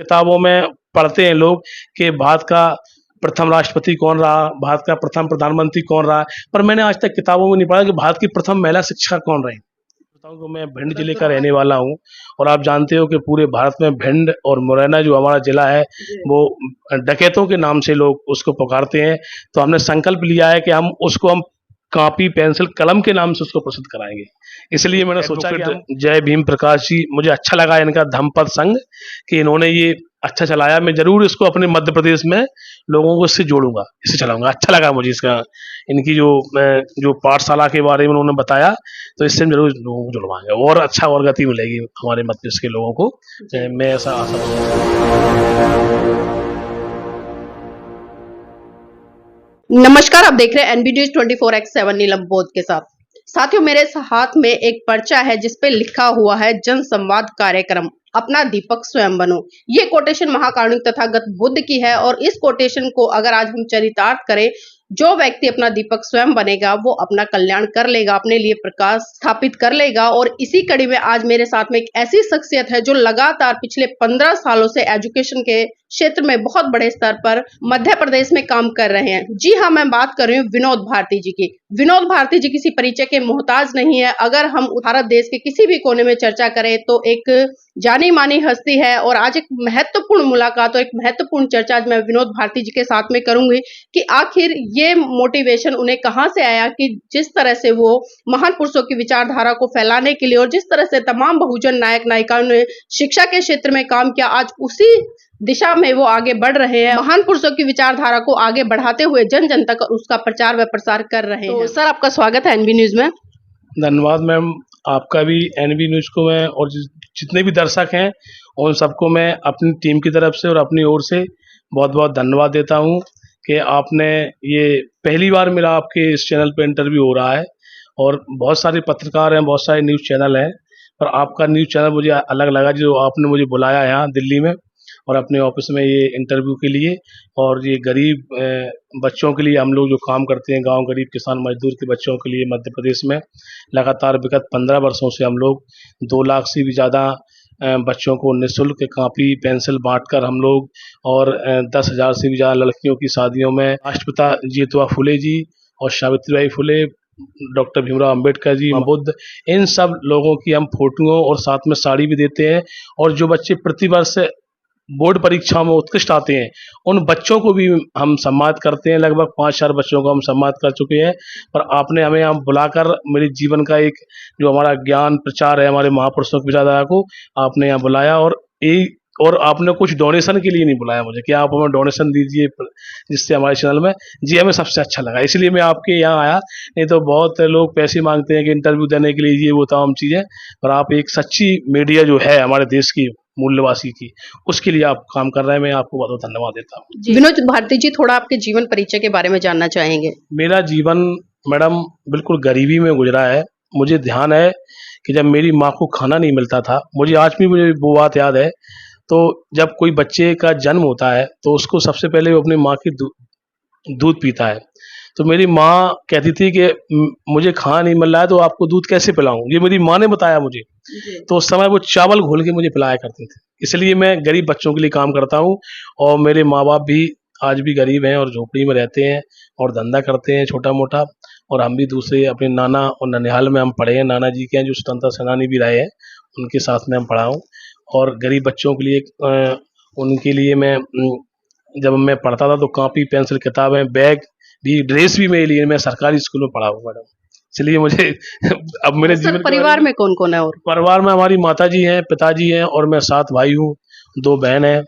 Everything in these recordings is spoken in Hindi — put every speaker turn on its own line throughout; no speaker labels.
किताबों में पढ़ते हैं लोग कि भारत का प्रथम राष्ट्रपति कौन रहा, भारत का प्रथम प्रधानमंत्री कौन रहा, पर मैंने आज तक किताबों में नहीं पढ़ा कि भारत की प्रथम महिला शिक्षक कौन रही। बताऊँ तो मैं भिंड जिले का रहने वाला हूँ और आप जानते हो कि पूरे भारत में भिंड और मुरैना जो हमारा जिला है वो डकैतों के नाम से लोग उसको पुकारते हैं। तो हमने संकल्प लिया है कि हम कॉपी पेंसिल कलम के नाम से उसको प्रसिद्ध कराएंगे। इसलिए मैंने सोचा कि जय भीम प्रकाश जी, मुझे अच्छा लगा इनका धम्मपद संघ कि इन्होंने ये अच्छा चलाया। मैं जरूर इसको अपने मध्य प्रदेश में लोगों को इससे जोड़ूंगा, इससे चलाऊंगा। अच्छा लगा मुझे इसका, इनकी जो पाठशाला के बारे में उन्होंने बताया, तो इससे हम जरूर लोगों को जुड़वाएंगे और अच्छा और गति मिलेगी हमारे मध्य प्रदेश के लोगों को। मैं ऐसा आशा।
नमस्कार, आप देख रहे हैं एनबी न्यूज 24x7 नीलम बोध के साथ। साथियों, मेरे हाथ में एक पर्चा है जिस पे लिखा हुआ है जन संवाद कार्यक्रम, अपना दीपक स्वयं बनो। ये कोटेशन महाकारुणिक तथागत बुद्ध की है और इस कोटेशन को अगर आज हम चरितार्थ करें, जो व्यक्ति अपना दीपक स्वयं बनेगा वो अपना कल्याण कर लेगा, अपने लिए प्रकाश स्थापित कर लेगा। और इसी कड़ी में आज मेरे साथ में एक ऐसी शख्सियत है जो लगातार पिछले 15 सालों से एजुकेशन के क्षेत्र में बहुत बड़े स्तर पर मध्य प्रदेश में काम कर रहे हैं। जी हाँ, मैं बात कर रही हूँ विनोद भारती जी की। विनोद भारती जी किसी परिचय के मोहताज नहीं है। अगर हम भारत देश के किसी भी कोने में चर्चा करें तो एक जानी मानी हस्ती है। और आज एक महत्वपूर्ण मुलाकात और एक महत्वपूर्ण चर्चा आज मैं विनोद भारती जी के साथ में करूंगी कि आखिर ये मोटिवेशन उन्हें कहां से आया कि जिस तरह से वो महान पुरुषों की विचारधारा को फैलाने के लिए और जिस तरह से तमाम बहुजन नायक नायिकाओं ने शिक्षा के क्षेत्र में काम किया, आज उसी दिशा में वो आगे बढ़ रहे हैं। महान पुरुषों की विचारधारा को आगे बढ़ाते हुए जन जन तक उसका प्रचार व प्रसार कर रहे हैं। सर, आपका स्वागत है एनबी न्यूज में।
धन्यवाद मैम, आपका भी एनबी न्यूज को मैं और जितने भी दर्शक हैं उन सबको मैं अपनी टीम की तरफ से और अपनी ओर से बहुत बहुत धन्यवाद देता हूं कि आपने ये पहली बार मेरा आपके इस चैनल पे इंटरव्यू हो रहा है। और बहुत सारे पत्रकार हैं, बहुत सारे न्यूज़ चैनल हैं, पर आपका न्यूज़ चैनल मुझे अलग लगा जो आपने मुझे बुलाया यहाँ दिल्ली में और अपने ऑफिस में ये इंटरव्यू के लिए। और ये गरीब बच्चों के लिए हम लोग जो काम करते हैं, गांव गरीब किसान मजदूर के बच्चों के लिए मध्य प्रदेश में लगातार विगत 15 वर्षों से हम लोग 2 लाख से भी ज़्यादा बच्चों को निःशुल्क कॉपी पेंसिल बांटकर हम लोग और 10,000 से भी ज़्यादा लड़कियों की शादियों में राष्ट्रपिता ज्योतिबा फुले जी और सावित्रीबाई फुले, डॉक्टर भीमराव अंबेडकर जी, बुद्ध, इन सब लोगों की हम फोटोओं और साथ में साड़ी भी देते हैं। और जो बच्चे प्रतिवर्ष बोर्ड परीक्षा में उत्कृष्ट आते हैं उन बच्चों को भी हम सम्मानित करते हैं। लगभग 5,000 बच्चों को हम सम्मानित कर चुके हैं। पर आपने हमें यहाँ बुलाकर मेरे जीवन का एक जो हमारा ज्ञान प्रचार है, हमारे महापुरुषों की विचारधारा को आपने यहाँ बुलाया। और आपने कुछ डोनेशन के लिए नहीं बुलाया मुझे कि आप हमें डोनेशन दीजिए जिससे हमारे चैनल में, जी हमें सबसे अच्छा लगा, इसलिए मैं आपके यहाँ आया। नहीं तो बहुत लोग पैसे मांगते हैं कि इंटरव्यू देने के लिए, ये वो तमाम चीज़ें, पर आप एक सच्ची मीडिया जो है हमारे देश की मूल्यवासी की, उसके लिए आप काम कर रहे हैं। मैं आपको बहुत बहुत धन्यवाद देता हूँ।
विनोद भारती जी, थोड़ा आपके जीवन परिचय के बारे में जानना चाहेंगे।
मेरा जीवन मैडम बिल्कुल गरीबी में गुजरा है। मुझे ध्यान है कि जब मेरी माँ को खाना नहीं मिलता था, मुझे वो बात याद है। तो जब कोई बच्चे का जन्म होता है तो उसको सबसे पहले वो अपनी माँ की दूध पीता है। तो मेरी माँ कहती थी कि मुझे खाना नहीं मिल रहा है तो आपको दूध कैसे पिलाऊं, ये मेरी माँ ने बताया मुझे। तो उस समय वो चावल घोल के मुझे पिलाया करते थे। इसलिए मैं गरीब बच्चों के लिए काम करता हूँ। और मेरे माँ बाप भी आज भी गरीब हैं और झोपड़ी में रहते हैं और धंधा करते हैं छोटा मोटा। और हम भी दूसरे अपने नाना और ननिहाल में हम पढ़े हैं, नाना जी के हैं जो स्वतंत्रता सेनानी भी रहे हैं, उनके साथ में हम पढ़ा हूँ। और गरीब बच्चों के लिए उनके लिए मैं जब मैं पढ़ता था तो कॉपी पेंसिल किताबें बैग भी ड्रेस भी मेरे लिए, मैं सरकारी स्कूल में पढ़ा हूँ मैडम। इसलिए मुझे अब मेरे जीवन
परिवार में कौन कौन है? और
परिवार में हमारी माताजी हैं, पिताजी हैं और मैं 7 भाई हूँ, 2 बहन हैं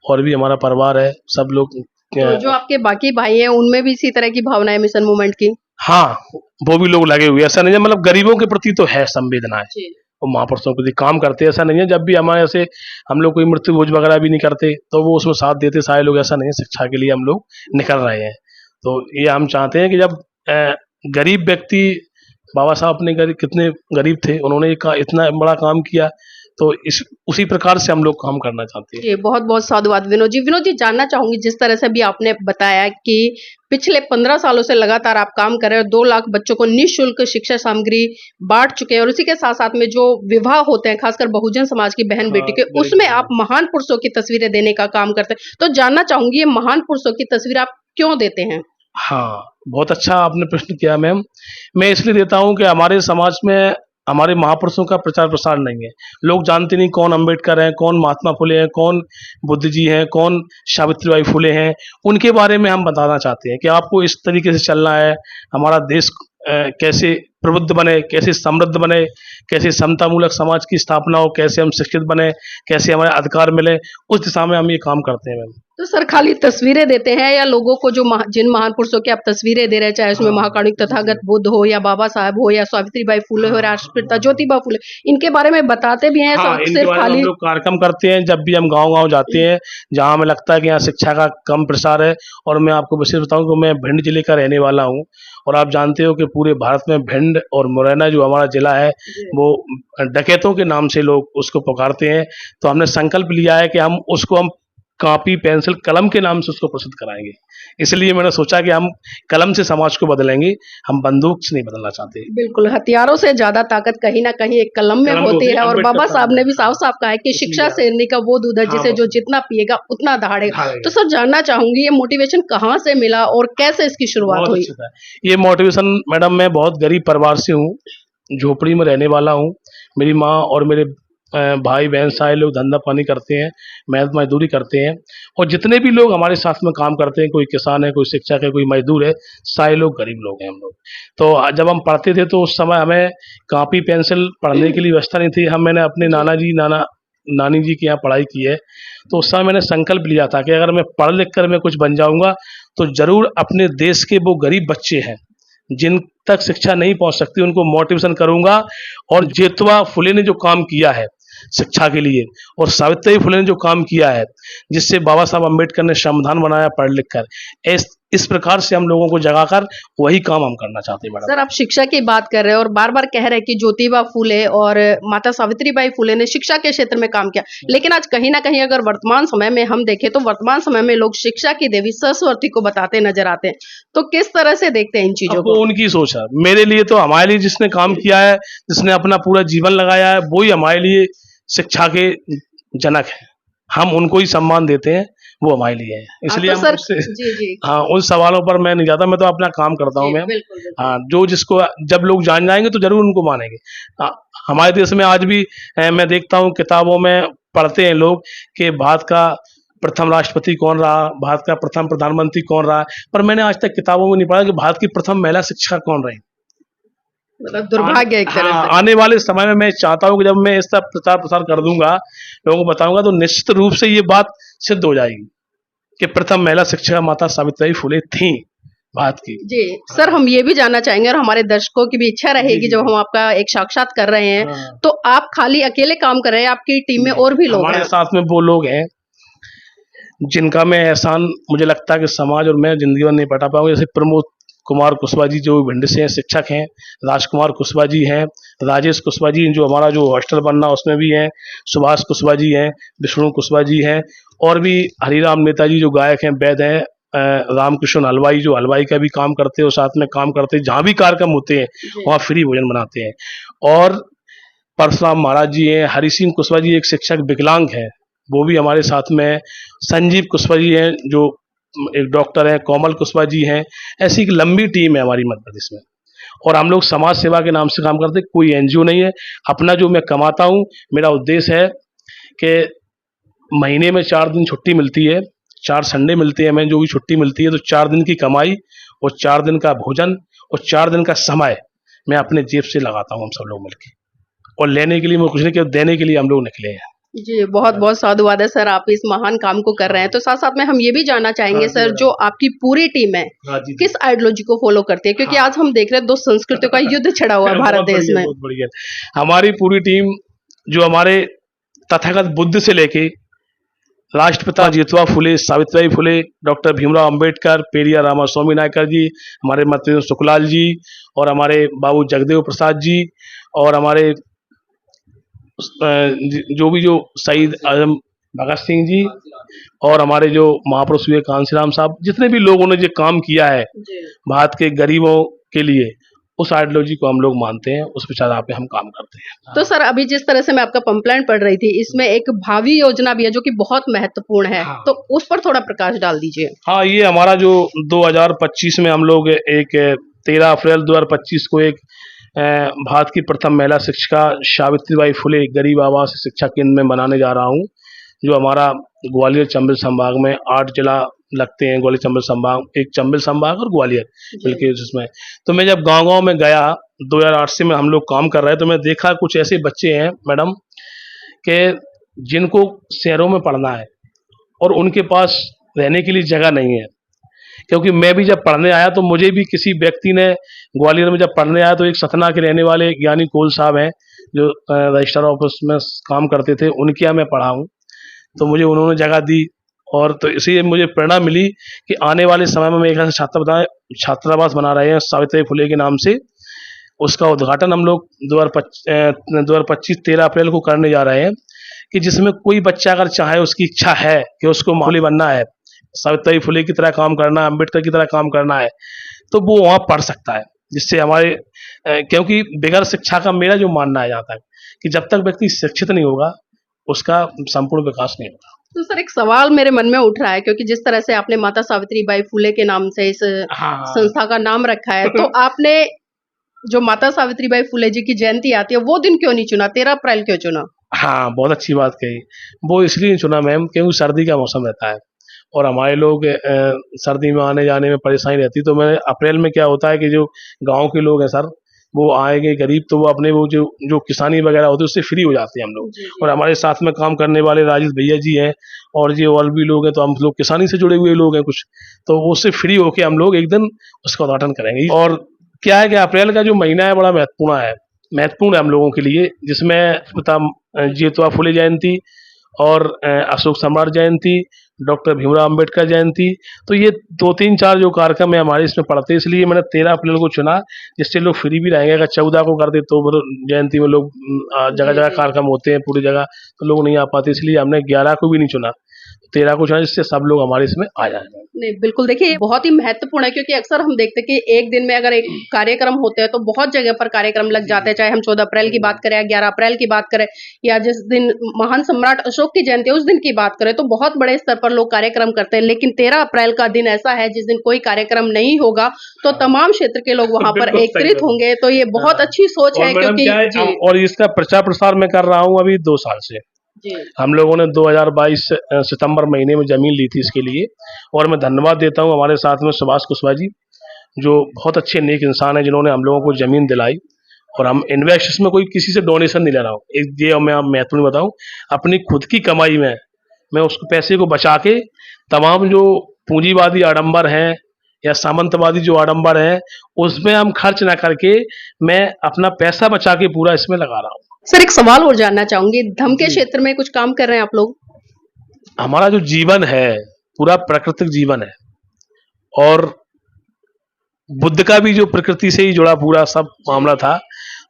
और भी हमारा परिवार है। सब लोग
तो जो आपके बाकी भाई हैं उनमें भी इसी तरह की भावनाएं मिशन मूवमेंट की?
हाँ, वो भी लोग लगे हुए, ऐसा नहीं है, मतलब गरीबों के प्रति तो है संवेदनाएं, वो महापुरुषों के प्रति काम करते हैं। ऐसा नहीं है जब भी हमारे ऐसे हम लोग कोई मृत्यु भोज वगैरह भी नहीं करते तो वो उसमें साथ देते सारे लोग, ऐसा नहीं है। शिक्षा के लिए हम लोग निकल रहे हैं। तो ये हम चाहते हैं कि जब गरीब व्यक्ति, बाबा साहब अपने कितने गरीब थे, उन्होंने इतना बड़ा काम किया। तो इस उसी प्रकार से हम लोग काम करना चाहते हैं।
जी, बहुत बहुत साधुवाद विनोद जी। विनोद जी, जानना चाहूंगी जिस तरह से भी आपने बताया कि पिछले 15 सालों से लगातार आप काम कर रहे हो, 2 लाख बच्चों को निःशुल्क शिक्षा सामग्री बांट चुके हैं और उसी के साथ साथ में जो विवाह होते हैं खासकर बहुजन समाज की बहन बेटी
हाँ,
के, उसमें आप महान पुरुषों की तस्वीरें देने का काम करते हैं। तो जानना चाहूंगी ये महान पुरुषों की तस्वीर आप क्यों देते हैं?
हाँ, बहुत अच्छा आपने प्रश्न किया मैम। मैं इसलिए देता हूँ कि हमारे समाज में हमारे महापुरुषों का प्रचार प्रसार नहीं है। लोग जानते नहीं कौन अम्बेडकर हैं, कौन महात्मा फुले हैं, कौन बुद्ध जी हैं, कौन सावित्रीबाई फुले हैं। उनके बारे में हम बताना चाहते हैं कि आपको इस तरीके से चलना है। हमारा देश कैसे प्रबुद्ध बने, कैसे समृद्ध बने, कैसे समतामूलक समाज की स्थापना हो, कैसे हम शिक्षित बने, कैसे हमारे अधिकार मिले, उस दिशा में हम ये काम करते हैं मैम।
तो सर खाली तस्वीरें देते हैं या लोगों को जो जिन महान पुरुषों की आप तस्वीरें दे रहे हैं, चाहे उसमें
हाँ,
महाकारुणिक तथागत बुद्ध हो या बाबा साहब हो या सावित्रीबाई फुले हो, राष्ट्रपिता ज्योतिबा फुले, इनके बारे में बताते भी हैं
हाँ, इनके
सिर्फ
बारे में हम
खाली?
लोग कार्यक्रम करते हैं जब भी हम गाँव-गाँव जाते हैं, जहाँ हमें लगता है कि यहाँ शिक्षा का कम प्रसार है। और मैं आपको विशेष बताऊँ कि मैं भिंड जिले का रहने वाला हूँ और आप जानते हो कि पूरे भारत में भिंड और मुरैना जो हमारा जिला है, वो डकैतों के नाम से लोग उसको पुकारते हैं। तो हमने संकल्प लिया है कि हम कॉपी, पेंसिल, कलम के नाम से उसको प्रसिद्ध कराएँगे। इसलिए मैंने सोचा कि हम कलम से समाज को बदलेंगे, हम बंदूक से नहीं बदलना चाहते।
बिल्कुल, हथियारों से ज़्यादा ताकत कहीं न कहीं एक कलम में
कलम में
होती
होती है,
है और
अम्बेडकर
बाबा
साहब
साहब
ने
ने भी
हाँ,
साफ-साफ कहा है कि
इसलिए
शिक्षा शेरनी का वो दूध है
हाँ,
जिसे जो
बस
जितना पिएगा उतना दहाड़ेगा।
ढालेगा।
तो सर जानना चाहूँगी ये मोटिवेशन कहाँ से मिला और कैसे इसकी शुरुआत
बहुत
हुई?
अच्छा था। ये मोटिवेशन मैडम मैं बहुत गरीब परिवार से हूँ, झोपड़ी में रहने वाला हूँ। मेरी माँ और मेरे भाई-बहन सारे लोग धंधा-पानी करते हैं, मेहनत मज़दूरी करते हैं और जितने भी लोग हमारे साथ में काम करते हैं, कोई किसान है, कोई शिक्षक है, कोई मज़दूर है, सारे लोग गरीब लोग हैं हम लोग। तो जब हम पढ़ते थे तो उस समय हमें कॉपी, पेंसिल पढ़ने के लिए व्यवस्था नहीं थी। मैंने अपने नानी जी के यहाँ पढ़ाई की है। तो उस समय मैंने संकल्प लिया था कि अगर मैं पढ़ लिख कर मैं कुछ बन जाऊँगा, तो ज़रूर अपने देश के वो गरीब बच्चे हैं, जिन तक शिक्षा नहीं पहुँच सकती, उनको मोटिवेशन करूँगा। और ज्योतिबा फुले ने जो काम किया है शिक्षा के लिए और सावित्रीबाई फुले ने जो काम किया है, जिससे बाबा साहब अम्बेडकर ने संविधान बनाया पढ़ लिख कर, इस प्रकार से हम लोगों को जगाकर वही काम हम करना चाहते हैं मैडम।
सर आप शिक्षा की बात कर रहे हैं और बार-बार कह रहे हैं कि ज्योतिबा फुले और माता सावित्रीबाई फुले ने शिक्षा के क्षेत्र में काम किया। लेकिन आज कहीं न कहीं अगर वर्तमान समय में हम देखें तो वर्तमान समय में लोग शिक्षा की देवी सरस्वती को बताते नज़र आते हैं। तो किस तरह से देखते हैं इन चीज़ों
अब वो
को?
उनकी सोच है। मेरे लिए तो हमारे लिए जिसने काम किया है, जिसने अपना पूरा जीवन लगाया है, वो ही हमारे लिए शिक्षा के जनक हैं। हम उनको ही सम्मान देते हैं, वो हमारे लिए हैं। इसलिए
तो
हम
सर
उससे
जी, जी।
हाँ, उन सवालों पर मैं नहीं जाता, मैं तो अपना काम करता हूँ
जी,
मैम।
बिल्कुल, बिल्कुल।
हाँ, जो जिसको जब लोग जान जाएँगे तो ज़रूर उनको मानेंगे। हमारे देश में आज भी मैं देखता हूँ किताबों में पढ़ते हैं लोग कि भारत का प्रथम राष्ट्रपति कौन रहा, भारत का प्रथम प्रधानमंत्री कौन रहा, पर मैंने आज तक किताबों में नहीं पढ़ा कि भारत की प्रथम महिला शिक्षक कौन रही।
मतलब दुर्भाग्य एक तरह
हाँ,
से।
आने वाले समय में मैं चाहता हूँ कि जब मैं इसका प्रचार प्रसार कर दूंगा, लोगों को बताऊंगा, तो निश्चित रूप से ये बात सिद्ध हो जाएगी कि प्रथम महिला शिक्षिका माता सावित्रीबाई फुले थी भारत की।
जी, सर हम ये भी जानना चाहेंगे और हमारे दर्शकों की भी इच्छा
जी,
रहेगी
जी,
जब
जी।
हम आपका एक साक्षात कर रहे हैं,
हाँ,
तो आप खाली अकेले काम कर रहे हैं, आपकी टीम में और भी लोग
हमारे
हैं?
साथ में वो लोग हैं जिनका मैं एहसान मुझे लगता है कि समाज और मैं जिंदगी में नहीं बता पाऊंगा। जैसे प्रमोद कुमार कुशवाहा जी जो भिंड से हैं, शिक्षक हैं, राजकुमार कुशवाहा जी हैं, राजेश कुशवाहा जी जो हमारा जो हॉस्टल बनना उसमें भी हैं, सुभाष कुशवाहा जी हैं, विष्णु कुशवाहा जी हैं, और भी हरिराम नेताजी जो गायक हैं, वैद्य हैं, रामकृष्ण हलवाई जो हलवाई का भी काम करते हैं और साथ में काम करते हैं, जहाँ भी कार्यक्रम होते हैं
जी।
वहाँ फ्री भोजन बनाते हैं। और परशुराम महाराज जी हैं, हरि सिंह कुशवाहा जी एक शिक्षक विकलांग हैं, वो भी हमारे साथ में हैं, संजीव कुशवाहा जी हैं जो एक डॉक्टर हैं, कोमल कुशवाहा जी हैं। ऐसी एक लंबी टीम है हमारी मध्य प्रदेश में और हम लोग समाज सेवा के नाम से काम करते हैं। कोई एनजीओ नहीं है। अपना जो मैं कमाता हूँ, मेरा उद्देश्य है कि महीने में 4 दिन छुट्टी मिलती है, 4 संडे मिलते हैं हमें, जो भी छुट्टी मिलती है, तो 4 दिन की कमाई और 4 दिन का भोजन और 4 दिन का समय मैं अपने जेब से लगाता हूँ, हम सब लोग मिलके। और लेने के लिए मैं कुछ नहीं किया, देने के लिए हम लोग निकले हैं।
जी, बहुत-बहुत साधुवाद है सर आप इस महान काम को कर रहे हैं। तो साथ-साथ में हम ये भी जानना चाहेंगे
हाँ जी,
सर
मैडम।
जो आपकी पूरी टीम है,
हाँ जी, जी।
किस आइडियोलॉजी को फॉलो करती है? क्योंकि
हाँ।
आज हम देख रहे हैं 2 संस्कृतियों का युद्ध छिड़ा हुआ है भारत
बहुत
देश
बढ़िया,
में।
बहुत बढ़िया। हमारी पूरी टीम जो हमारे तथागत बुद्ध से लेके राष्ट्रपिता ज्योतिबा फुले, सावित्रीबाई फुले, डॉक्टर भीमराव अंबेडकर, पेरिया रामास्वामी नायकर जी, हमारे मत्स्येंद्र सुखलाल जी और हमारे बाबू जगदेव प्रसाद जी और हमारे जो शहीद आजम भगत सिंह जी और हमारे जो महापुरुष हुए कांसीराम साहब, जितने भी लोगों ने जो काम किया है भारत के गरीबों के लिए, उस आइडियोलॉजी को हम लोग मानते हैं, उस विचारधारा पे हम काम करते हैं।
तो सर अभी जिस तरह से मैं आपका पंपलेट पढ़ रही थी, इसमें एक भावी योजना भी है जो कि बहुत महत्वपूर्ण है।
हाँ।
तो उस पर थोड़ा प्रकाश डाल दीजिए।
हाँ, ये हमारा जो 2025 में हम लोग एक 13 अप्रैल 2025 को एक भारत की प्रथम महिला शिक्षिका सावित्रीबाई फुले गरीब आवास शिक्षा केंद्र में बनाने जा रहा हूँ, जो हमारा ग्वालियर चंबल संभाग में 8 जिला लगते हैं। ग्वालियर चंबल संभाग, एक चंबल संभाग और ग्वालियर मिलके जिसमें। तो मैं जब गांव-गांव में गया 2008 से हम लोग काम कर रहे हैं, तो मैं देखा कुछ ऐसे बच्चे हैं मैडम कि जिनको शहरों में पढ़ना है और उनके पास रहने के लिए जगह नहीं है। क्योंकि मैं भी जब पढ़ने आया तो मुझे भी किसी व्यक्ति ने, ग्वालियर में जब पढ़ने आया तो एक सतना के रहने वाले ज्ञानी कोल साहब हैं जो रजिस्ट्रार ऑफिस में काम करते थे, उनके यहाँ मैं पढ़ा हूँ। तो मुझे उन्होंने जगह दी और तो इसीलिए मुझे प्रेरणा मिली कि आने वाले समय में मैं एक ऐसा छात्रावास बना रहे हैं सावित्रीबाई फुले के नाम से। उसका उद्घाटन हम लोग 2025 13 अप्रैल को करने जा रहे हैं, कि जिसमें कोई बच्चा अगर चाहे, उसकी इच्छा है कि उसको माली बनना है, सावित्रीबाई फुले की तरह काम करना है, अम्बेडकर की तरह काम करना है, तो वो वहाँ पढ़ सकता है। जिससे हमारे क्योंकि बगैर शिक्षा का मेरा जो मानना है, जहाँ तक कि जब तक व्यक्ति शिक्षित नहीं होगा उसका संपूर्ण विकास नहीं होगा।
तो सर एक सवाल मेरे मन में उठ रहा है, क्योंकि जिस तरह से आपने माता सावित्रीबाई फुले के नाम से इस
हाँ।
संस्था का नाम रखा है, तो आपने जो माता सावित्रीबाई फुले जी की जयंती आती है वो दिन क्यों नहीं चुना, 13 अप्रैल क्यों चुना?
हाँ, बहुत अच्छी बात कही। वो इसलिए चुना मैम क्योंकि सर्दी का मौसम रहता है और हमारे लोग सर्दी में आने जाने में परेशानी रहती है। तो मैं अप्रैल में क्या होता है कि जो गांव के लोग हैं सर, वो आएंगे गरीब, तो वो अपने वो जो किसानी वगैरह होती है उससे फ्री हो जाते हैं हम लोग। और हमारे साथ में काम करने वाले राजेश भैया जी हैं और जो और भी लोग हैं, तो हम लोग किसानी से जुड़े हुए लोग हैं कुछ, तो उससे फ्री होके हम लोग एक दिन उसका उद्घाटन करेंगे। और क्या है कि अप्रैल का जो महीना है बड़ा महत्वपूर्ण है हम लोगों के लिए, जिसमें ज्योतिबा फुले जयंती और अशोक सम्राट जयंती, डॉक्टर भीमराव अंबेडकर जयंती, तो ये 2-3-4 जो कार्यक्रम है हमारे इसमें पड़ते हैं। इसलिए मैंने 13 अप्रैल को चुना, जिससे लोग फ्री भी रहेंगे। अगर 14 को कर दे तो जयंती में लोग जगह जगह कार्यक्रम होते हैं पूरी जगह, तो लोग नहीं आ पाते, इसलिए हमने 11 को भी नहीं चुना, 13 को चुना, जिससे सब लोग हमारे इसमें आ जाए।
नहीं, बिल्कुल देखिए ये बहुत ही महत्वपूर्ण है, क्योंकि अक्सर हम देखते हैं कि एक दिन में अगर एक कार्यक्रम होते हैं तो बहुत जगह पर कार्यक्रम लग जाते हैं, चाहे हम 14 अप्रैल की बात करें या 11 अप्रैल की बात करें, या जिस दिन महान सम्राट अशोक की जयंती है उस दिन की बात करें, तो बहुत बड़े स्तर पर लोग कार्यक्रम करते हैं। लेकिन 13 अप्रैल का दिन ऐसा है जिस दिन कोई कार्यक्रम नहीं होगा, तो तमाम क्षेत्र के लोग वहां पर एकत्रित होंगे। तो ये बहुत अच्छी सोच है, क्योंकि
और इसका प्रचार प्रसार मैं कर रहा हूँ अभी 2 साल से। हम लोगों ने 2022 सितंबर महीने में जमीन ली थी इसके लिए, और मैं धन्यवाद देता हूं हमारे साथ में सुभाष कुशवाहा जी, जो बहुत अच्छे नेक इंसान हैं, जिन्होंने हम लोगों को जमीन दिलाई। और हम इन्वेस्ट इसमें कोई किसी से डोनेशन नहीं ले रहा हूँ, एक ये मैं आप महत्वपूर्ण बताऊं, अपनी खुद की कमाई में मैं उस पैसे को बचा के तमाम जो पूंजीवादी आडंबर हैं या सामंतवादी जो आडंबर हैं उसमें हम खर्च ना करके मैं अपना पैसा बचा के पूरा इसमें लगा रहा हूँ।
सर एक सवाल और जानना चाहूंगी, धम के क्षेत्र में कुछ काम कर रहे हैं आप लोग?
हमारा जो जीवन है पूरा प्राकृतिक जीवन है, और बुद्ध का भी जो प्रकृति से ही जुड़ा पूरा सब मामला था,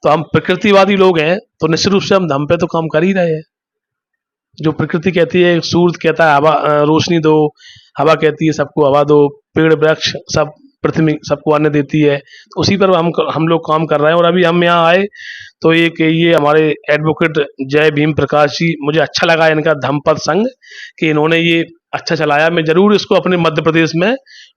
तो हम प्रकृतिवादी लोग हैं, तो निश्चित रूप से हम धम पे तो काम कर ही रहे हैं। जो प्रकृति कहती है, सूर्य कहता है हवा रोशनी दो, हवा कहती है सबको हवा दो, पेड़ वृक्ष सब पृथ्वी सबको अन्न देती है, तो उसी पर हम लोग काम कर रहे हैं। और अभी हम यहाँ आए तो एक ये हमारे एडवोकेट जय भीम प्रकाश जी, मुझे अच्छा लगा इनका धम्मपद संघ कि इन्होंने ये अच्छा चलाया। मैं जरूर इसको अपने मध्य प्रदेश में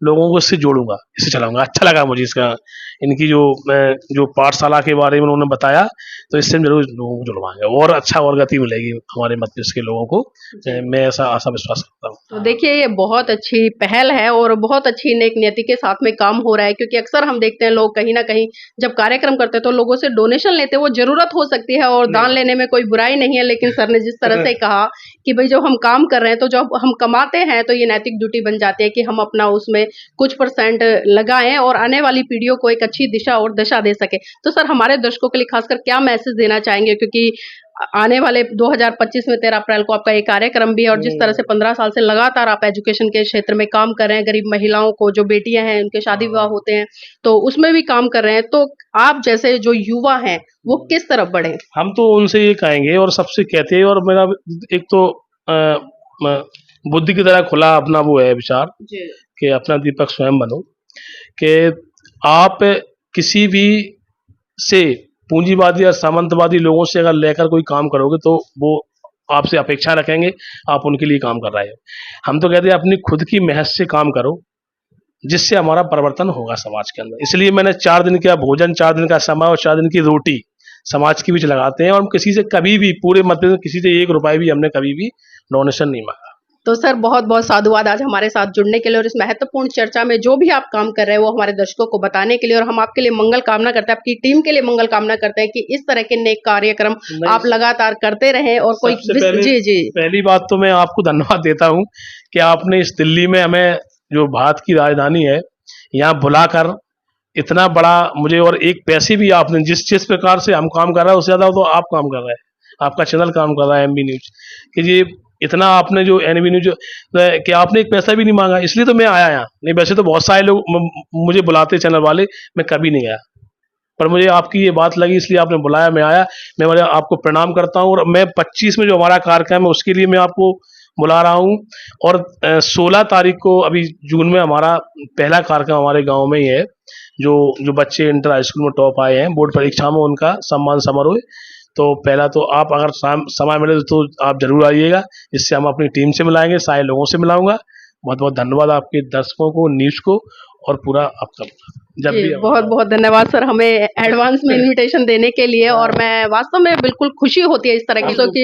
लोगों को इससे जोड़ूंगा, इससे चलाऊंगा। अच्छा लगा मुझे इसका, इनकी जो पाठशाला के बारे में उन्होंने बताया, तो इससे जरूर लोगों को जुड़वाएंगे और अच्छा और गति मिलेगी हमारे मध्य प्रदेश के लोगों को, मैं ऐसा आशा विश्वास करता हूँ।
तो देखिए ये बहुत अच्छी पहल है और बहुत अच्छी नेक नीति के साथ में काम हो रहा है, क्योंकि अक्सर हम देखते हैं लोग कहीं ना कहीं जब कार्यक्रम करते हैं तो लोगों से डोनेशन लेते हैं। वो जरूरत हो सकती है और दान लेने में कोई बुराई नहीं है, लेकिन सर ने जिस तरह से कहा कि भाई जब हम काम कर रहे हैं तो जब हम कमाते हैं तो ये नैतिक ड्यूटी बन जाती है कि हम अपना उसमें कुछ % लगाएं और आने वाली पीढ़ियों को एक अच्छी दिशा और दशा दे सके। तो सर हमारे दर्शकों के लिए खासकर क्या मैसेज देना चाहेंगे, क्योंकि आने वाले 2025 में 13 अप्रैल को आपका ये कार्यक्रम भी है, और जिस तरह से 15 साल से लगातार आप एजुकेशन के क्षेत्र में काम कर रहे हैं, गरीब महिलाओं को, जो बेटियां हैं उनके शादी विवाह होते हैं तो उसमें भी काम कर रहे हैं, तो आप जैसे जो युवा हैं वो किस तरफ बढ़े?
हम तो उनसे ये कहेंगे और सबसे कहते हैं, और मेरा एक तो बुद्धि की तरह खुला अपना वो है विचार
जी
कि अपना दीपक स्वयं बनो, कि आप किसी भी से पूंजीवादी या सामंतवादी लोगों से अगर लेकर कोई काम करोगे तो वो आपसे अपेक्षा रखेंगे, आप उनके लिए काम कर रहे हो। हम तो कहते हैं अपनी खुद की मेहनत से काम करो, जिससे हमारा परिवर्तन होगा समाज के अंदर। इसलिए मैंने 4 दिन का भोजन, 4 दिन का समय और 4 दिन की रोटी समाज के बीच लगाते हैं, और हम किसी से कभी भी पूरे मध्य में किसी से 1 रुपया भी हमने कभी भी डोनेशन नहीं मांगा।
तो सर बहुत बहुत साधुवाद आज हमारे साथ जुड़ने के लिए, और इस महत्वपूर्ण चर्चा में जो भी आप काम कर रहे हैं वो हमारे दर्शकों को बताने के लिए, और हम आपके लिए मंगल कामना करते हैं, आपकी टीम के लिए मंगल कामना करते हैं कि इस तरह के नेक कार्यक्रम आप लगातार करते रहें। और कोई जी जी
पहली बात तो मैं आपको धन्यवाद देता हूँ कि आपने इस दिल्ली में हमें, जो भारत की राजधानी है, यहाँ बुलाकर इतना बड़ा मुझे, और एक पैसे भी आपने जिस प्रकार से हम काम कर रहे हैं उससे ज्यादा तो आप काम कर रहे हैं, आपका चैनल काम कर रहा है एनबी न्यूज, कि ये इतना आपने जो एनबी न्यूज कि आपने एक पैसा भी नहीं मांगा, इसलिए तो मैं आया यहाँ। नहीं वैसे तो बहुत सारे लोग मुझे बुलाते चैनल वाले, मैं कभी नहीं गया, पर मुझे आपकी ये बात लगी इसलिए आपने बुलाया, मैं आया। मैं आपको प्रणाम करता हूँ, और मैं 25 में जो हमारा कार्यक्रम है उसके लिए मैं आपको बुला रहा हूँ, और 16 तारीख को अभी जून में हमारा पहला कार्यक्रम हमारे गांव में ही है, जो बच्चे इंटर हाई स्कूल में टॉप आए हैं बोर्ड परीक्षा में, उनका सम्मान समारोह। तो पहला तो आप अगर समय मिले तो आप जरूर आइएगा, जिससे हम अपनी टीम से मिलाएंगे, सारे लोगों से मिलाऊंगा। बहुत बहुत धन्यवाद आपके दर्शकों को, न्यूज को, और पूरा आपका जब भी
बहुत बहुत धन्यवाद सर हमें एडवांस में इनविटेशन देने के लिए। और मैं वास्तव में बिल्कुल खुशी होती है इस तरह की, क्योंकि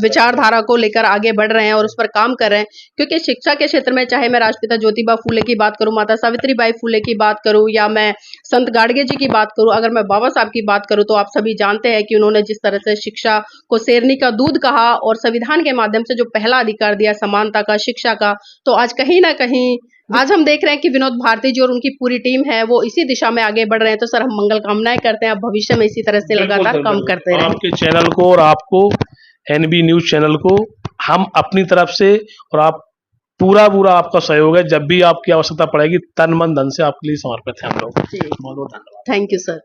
विचारधारा को लेकर आगे बढ़ रहे हैं और उस पर काम कर रहे हैं। क्योंकि शिक्षा के क्षेत्र में चाहे मैं राष्ट्रपिता ज्योतिबा फूले की बात करूं, माता सावित्रीबाई फूले की बात करूं, या मैं संत गाडगे जी की बात करूं, अगर मैं बाबा साहब की बात करूं, तो आप सभी जानते हैं कि उन्होंने जिस तरह से शिक्षा को शेरनी का दूध कहा और संविधान के माध्यम से जो पहला अधिकार दिया समानता का, शिक्षा का, तो आज कहीं ना कहीं आज हम देख रहे हैं कि विनोद भारती जी और उनकी पूरी टीम है वो इसी दिशा में आगे बढ़ रहे हैं। तो सर हम मंगल कामनाएं करते हैं, आप भविष्य में इसी तरह से लगातार काम करते रहें।
आपके चैनल को और आपको, एनबी न्यूज चैनल को, हम अपनी तरफ से, और आप पूरा आपका सहयोग है, जब भी आपकी आवश्यकता पड़ेगी तन मन धन से आपके लिए समर्पित है हम लोग। बहुत बहुत धन्यवाद।
Thank you sir.